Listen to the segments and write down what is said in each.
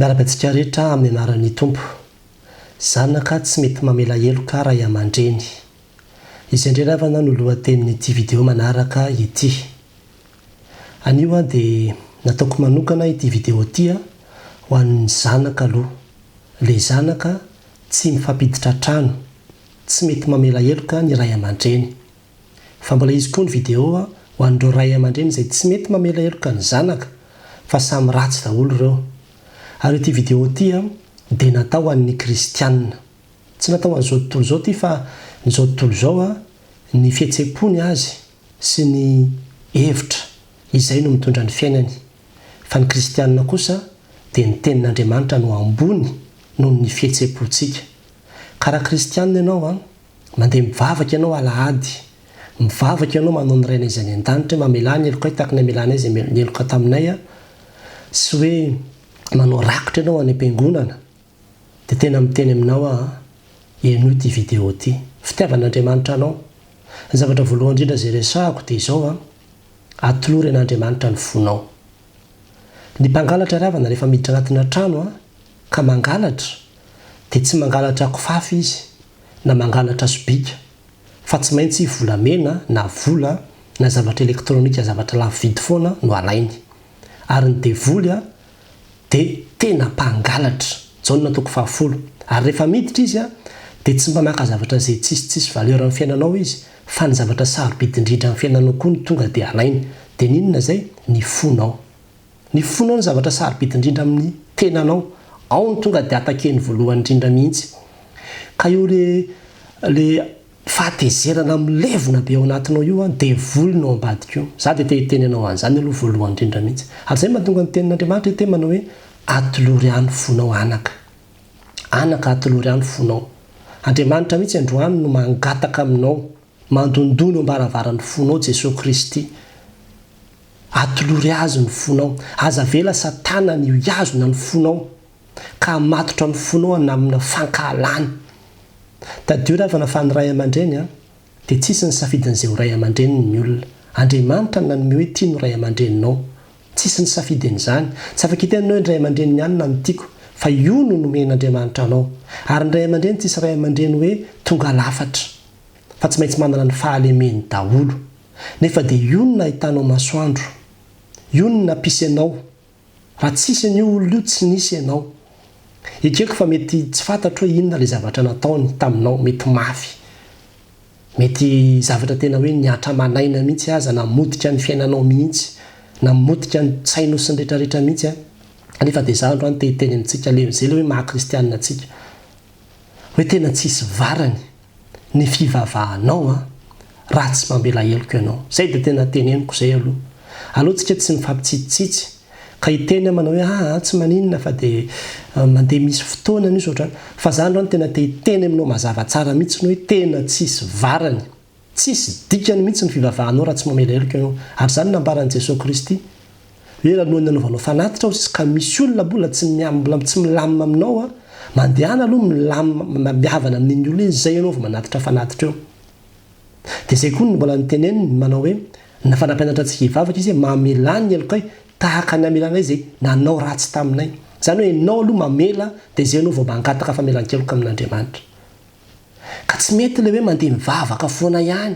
Miara-batsika rehetra amin'ny anaran'ny Tompo. Zanaka tsy mety mamela heloka raha aman-dreny. Izay indray ravana no lohatenin'ity video manaraka ity. Anio dia nataoko manokana ity video ity ho an'ny zanaka aloha. Le zanaka tsy mifampiditra trano, tsy mety mamela heloka ny ray aman-dreny. Fa mbola izy koa ny video ho an'ireo ray aman-dreny izay tsy mety mamela heloka ny zanaka, fa samy ratsy daholo ireo. Ary ity video ity dia natao an'ny kristianina. Tsy natao an'izao tontolo izao ity fa n'izao tontolo izao ny fihetsehampony azy sy ny hevitra izay no mitondra ny fiainany. Fa ny kristianina kosa dia ny tenin'Andriamanitra no ambony noho ny fihetsehampontsika. Ka raha kristianina ianao mandeha mivavaka ianao alahady, mivavaka ianao manao ny raina izay any an-danitra, mamela ny heloka tahaka ny amelanay izay ny heloka taminay, sy hoe manao rakotra ianao any am-piangonana, dia tena miteny aminao eno ity video ity. Fitiavan'Andriamanitra anao. Ny zavatra voalohany indrindra izay resahako dia izao atolory an'Andriamanitra ny fonao. Ny mpangalatra ravana rehefa miditra anatina trano ka mangalatra, dia tsy mangalatra kifafa izy na mangalatra sobika, fa tsy maintsy volamena na vola na zavatra elektronika, zavatra lafo vidy foana no alainy. Ary ny devoly dia tena mpangalatra, jaona natoko 10. Ary rehefa miditra izy dia tsy mba maka zavatra izay tsisy valeur amin'ny fiainanao izy, fa ny zavatra sarobidy indrindra amin'ny fiainanao koa ny tonga dia alainy. Dia ninona izay? Ny fonao. Ny fonao ny zavatra sarobidy indrindra amin'ny tenanao. Ao ny tonga dia atakeny voalohany indrindra mihitsy. Ka io le fahatezerana milevona be ao anatinao io dia voly no ambadika io. Za dia te-teny anao an'izany aloha voalohany indrindra mihitsy. Ary izay mahatonga ny tenin'Andriamanitra tena manao hoe atolory ihany fonao anaka. Anaka atolory ihany fonao. Andriamanitra mihitsy androany no mangataka aminao, mandondony ambaravarany fonao Jesosy Kristy. Atolory azy ny fonao. Aza vela Satana ny hiazona ny fonao ka matotra ny fonao amina fankahalany. Tadio ravana fa ny ray aman-dreny dia tsisy ny safidin'izay ho ray aman-dreny ny olona. Andriamanitra nanome hoe tia no ray aman-dreninao. Tsisy ny safidin'izany. Tsy afaka hitenanao hoe ny ray aman-dreny ihany na ny tiako, fa io no nomen'Andriamanitra anao. Ary ny ray aman-dreny tsisy ray aman-dreny hoe tonga lafatra, fa tsy maintsy manana ny fahalemeny daholo. Nefa dia io no nahitanao masoandro, io no nampisy anao. Raha tsisy an'io olona io tsy nisy ianao. Ekeko fa mety tsy fantatro hoe inona ilay zavatra nataony taminao, mety mafy, mety zavatra tena hoe niatra manaina mihitsy aza, namodika ny fiainanao mihitsy, namodika ny tsainao sy ny rehetrarehetra mihitsy. Nefa dia izany androany te-teny amintsika izay ilay hoe maha-kristianina antsika, hoe tena tsisy varany ny fivavahanao raha tsy mamela heloka ianao. Izay dia tena teneniko izay aloha. Alohantsika tsy mifampitsitsitsy ka hiteny manao hoe tsy maninona fa dia mandeha misy fotoana io ohatrany. Fa izany androany tena te-hiteny aminao mazava tsara mihitsy hoe tena tsisy varany, tsisy dikany mihitsy ny fivavahanao raha tsy mamela heloka ianao. Ary izany nambaran'i Jesosy Kristy hoe raha lohany nanaovanao fanatitra aho ka misy olona mbola tsy milamina aminao, mandehana aloha mihavana amin'iny olona izay ianao vao manatitra fanatitra eo. Dia izay koa mbola niteneniny manao hoe na fanampianatra antsika hivavaka izy mamela ny heloka tahaka ny amelanay izay nanao ratsy taminay. Izany hoe ianao aloha mamela dia izay ianao vao mangataka famelan-keloka amin'Andriamanitra. Ka tsy mety ilay hoe mandeha mivavaka foana ihany,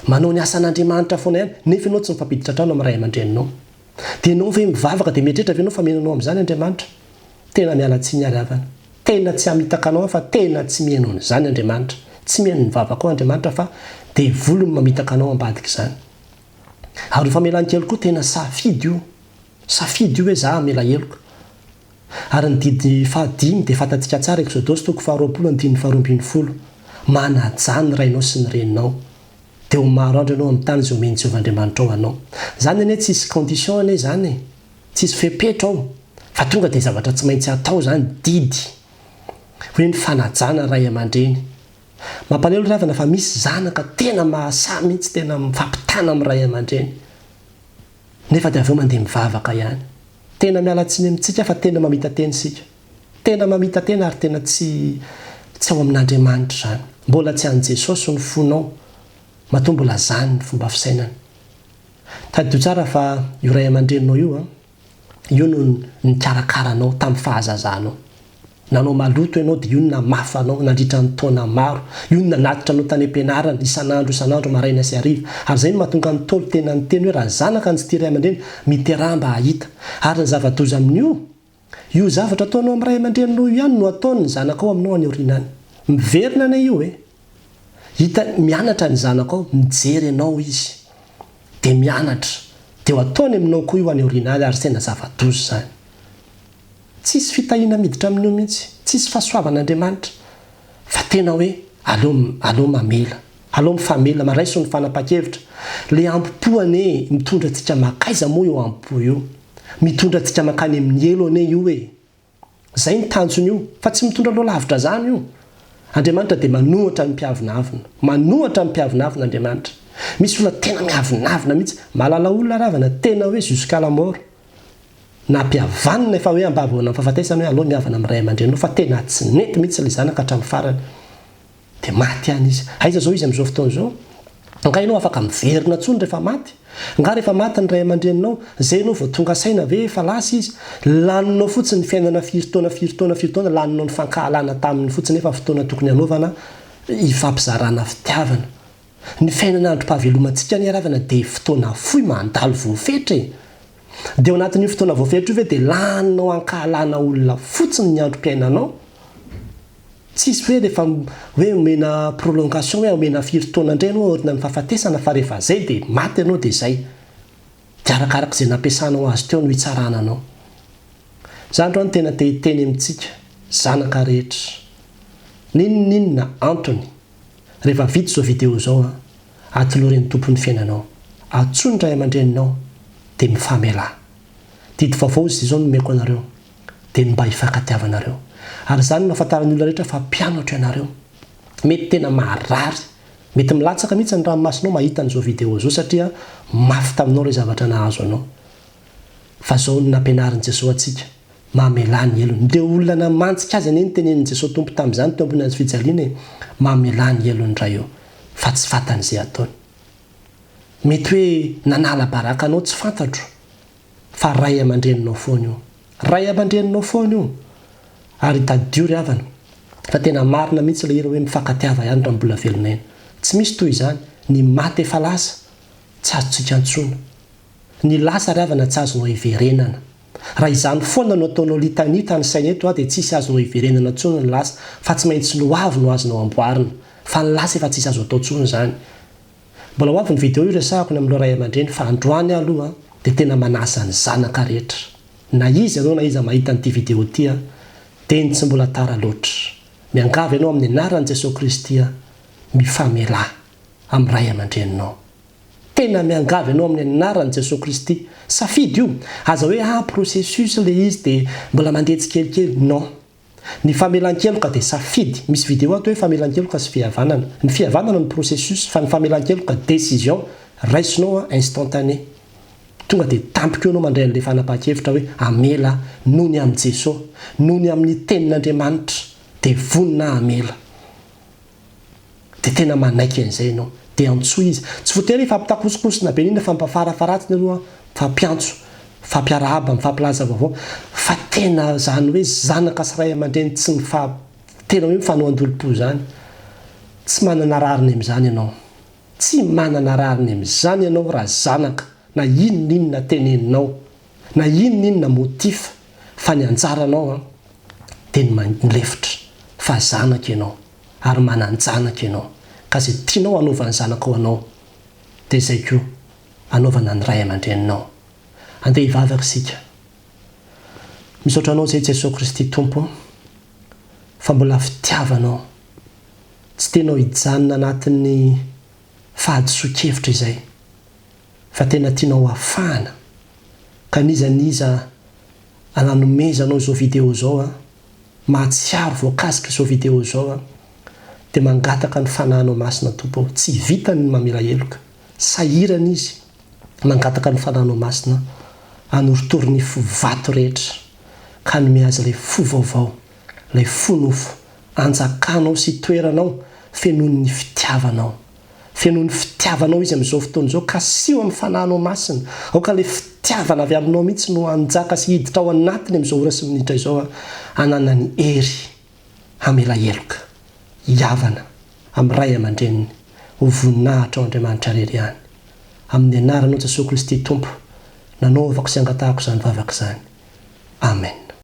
manao ny asan'Andriamanitra foana ihany, nefa ianao tsy mifampiditra trano amin'ny ray aman-dreninao. Dia ianao ve mivavaka dia mieritreritra ve ianao fa menanao amin'izany Andriamanitra? Tena miala-tsiny ary havana. Tena tsy hamitaka anao fa tena tsy mihaino an'izany Andriamanitra. Tsy mihaino mivavaka ao Andriamanitra fa devoly no mamitaka anao ambadika izany. Ary io famelan-keloka koa tena safidy io. Safidy io hoe za hamela heloka. Ary ny didi 5 dia fantatsika tsara Exodosy 20:20. Manajany rainao sy ny reninao. Dia ho maro andro ianao amin'ny tany izay omeny Jehovahandriamanitra ao anao. Izany anie tsisy condition anie izany, tsisy fepetra ao, fa tonga dia zavatra tsy maintsy atao izany didy. Hoe ny fanajana ray aman-dreny. Mampalahelo ravana fa misy zanaka tena mahasamy mihitsy, tena mifampitana amin'ny ray aman-dreny. Nefa dia avy eo mandeha mivavaka ihany. Tena miala-tsiny amintsika fa tena mamita teny isika. Tena mamita tena ary tena tsy ao amin'Andriamanitra izany. Mbola tsy an'i Jesosy ny fonao. Matoa mbola zany ny fomba fisainana. Tadio tsara fa io ray aman-dreninao io io no nikarakaranao tamin'ny fahazazanao. Nanao maloto ianao dia io no namafanao nandritra ny taona maro. Io no nanatitra anao tany am-pianarana isan'andro maraina sy hariva. Ary izay no mahatonga ny Taolo tena niteny hoe raha zanaka ny tsy tia ray aman-dreny miteraha mba hahita. Ary ny zava-doza amin'io, io zavatra ataonao amin'ny ray aman-dreninao ihany no ataony ny zanakao aminao any aorianany. Miverina ane io e. Hita mianatra ny zanakao, mijery ianao izy. Dia mianatra. Dia ho ataony aminao koa io any aorianany ary tena zava-doza izany. Tsisy fitahiana miditra amin'io mihitsy, tsisy fahasoavan'Andriamanitra. Fa tena hoe aleo mamela, aleo mifamela, maraiso ny fanapa-kevitra. Le ampopo ane mitondra antsika makaiza moa io ampopo io. Mitondra antsika makany amin'ny elo ane io e. Zay ny tanjony io, fa tsy mitondra loha lavitra zany io. Andriamanitra dia manohatra ny mpiavinavina, manohatra ny mpiavinavina Andriamanitra. Misy olona tena miavinavina mihitsy, mahalala olona ravana tena hoe jusqu'à la mort. Na mpiavanina efa hoe ambavona fahafatesana hoe aloha miavana amin'ny ray aman-drenao fa tena tsy nety mihitsy ilay zanaka hatramin'ny farany. Dia maty ihany izy. Aiza zao izy amin'izao fotoana izao? Nga ianao afaka miverina intsony rehefa maty. Nga rehefa maty ny ray aman-dreninao, izay ianao vao tonga saina ve efa lasa izy, laninao fotsiny ny fiainana firy-taona, laninao ny fankahalana taminy fotsiny efa fotoana tokony hanaovana hifampizarana fitiavana. Ny fiainana androm-pahavelomantsika ny aravana dia fotoana fohy mandalo voafetra e. Dia ao anatin'io fotoana voafetra io ve dia laninao hankahalana olona fotsiny ny androm-piainanao. Tsisy hoe rehefa hoe omena prolongation hoe omena firy-taona indray ianao ohatrina ny fahafatesana fa rehefa zay dia maty ianao dia zay. Dia arakaraka izay nampiasanao azy teo no hitsarana anao. Izany androany tena te hiteny amintsika zanaka rehetra. Ninona antony rehefa vita izao video izao atoloren'ny tompon'ny fiainanao, atsoy ny ray aman-dreninao dia mifamela. Didy vaovao izy izao nomeko anareo dia mba hifankatiavanareo. Ary izany no ahafantaran'ny olona rehetra fa mpianatra ianareo. Mety tena maharary, mety milatsaka mihitsy ny ranomasinao mahita an'izao video izao satria mafy taminao ilay zavatra nahazo anao. Fa izao no nampianarin'i Jesosy antsika, mamela ny elony. Ilay olona namantsika azy anie ny tenenin'i Jesosy tompo tamin'izany teo ambony azy fijaliana e, mamela ny elony indray eo, fa tsy fantan'izay ataony. Mety hoe nanala baraka anao tsy fantatro, fa ray aman-dreninao foana io. Ray aman-dreninao foana io. Ary tadio ry havana, fa tena marina mihitsy ilay hira hoe mifankatiava ihany raha mbola velona eny. Tsy misy toy izany, ny maty efa lasa, tsy azontsika antsoina. Ny lasa ry havana tsy azonao hiverenana. Raha izany foana no ataonao litanita ny saina eto dia tsisy azonao hiverenana intsony ny lasa, fa tsy maintsy no avy no azonao amboarina. Fa ny lasa efa tsisy azo atao intsony izany. Mbola ho avy ny video io resahako ny amin'ilay ray aman-dreny fa androany aloha dia tena manasa ny zanaka rehetra. Na izy ianao na iza mahita an'ity video ity teny tsy mbola tara loatra. Miangavy ianao amin'ny anaran'i Jesosy Kristy mifamela amin'ny ray aman-dreninao. Tena miangavy ianao amin'ny anaran'i Jesosy Kristy. Safidy io, aza hoe processus ilay izy dia mbola mandeha tsikelikely. Non. Ny famelan-keloka dia safidy. Misy video ato hoe famelan-keloka sy fihavanana. Ny fihavanana ny processus, fa ny famelan-keloka décision raisinao instantané. Tonga dia tampiko ianao mandray an'ilay fanapa-kevitra hoe amela noho ny amin'i Jesosy, noho ny amin'ny tenin'Andriamanitra dia vonina amela. Dia tena manaiky an'izay ianao, dia antsoa izy. Tsy voatery fampitakosokosona be n'ina fampafarafaratiny aloha, fampiantso, fampiarahaba, mifampilaza vaovao, fa tena zany hoe zanaka sy ray aman-dreny tsy tena hoe mifanohan-dolom-po zany. Tsy manana rariny amin'izany ianao. Tsy manana rariny amin'izany ianao raha zanaka. Na inona teneninao, na inona motif, fa ny anjaranao dia ny manlefitra fa zanaka ianao ary manan-janaka ianao. Ka izay tianao anaovany zanakao anao dia izay koa anaovana ny ray aman-dreninao. Andeha hivavaka isika. Misaotra anao izay Jesosy Kristy Tompo, fa mbola fitiavanao, tsy tianao hijanona anatin'ny fahadiso-kevitra izay, fa tena tianao hafahana. Ka niza ananomezanao izao video izao mahatsiaro voakasika izao video izao dia mangataka ny fanahinao masina Tompo. Tsy vitany ny mamela heloka, sahirana izy mangataka ny fanahinao masina hanoritory ny fo vato rehetra, ka nome azy ilay fo vaovao, ilay fo nofo, anjakanao sy toeranao fenoy ny fitiavanao, fenony fitiavanao izy amin'izao fotoana izao ka sio amin'ny fananao masina aoka le fitiavana avy aminao mihitsy no anjaka sy hiditra ao anatiny amin'izao ora sy minitra izao anana ny ery hamelaheloka hiavana amin'ny ray aman-dreniny ho voninahitra ao Andriamanitra rery ihany amin'ny anaranao Jesosy Kristy Tompo nanaovako sy angatahako izany vavaka izany amen.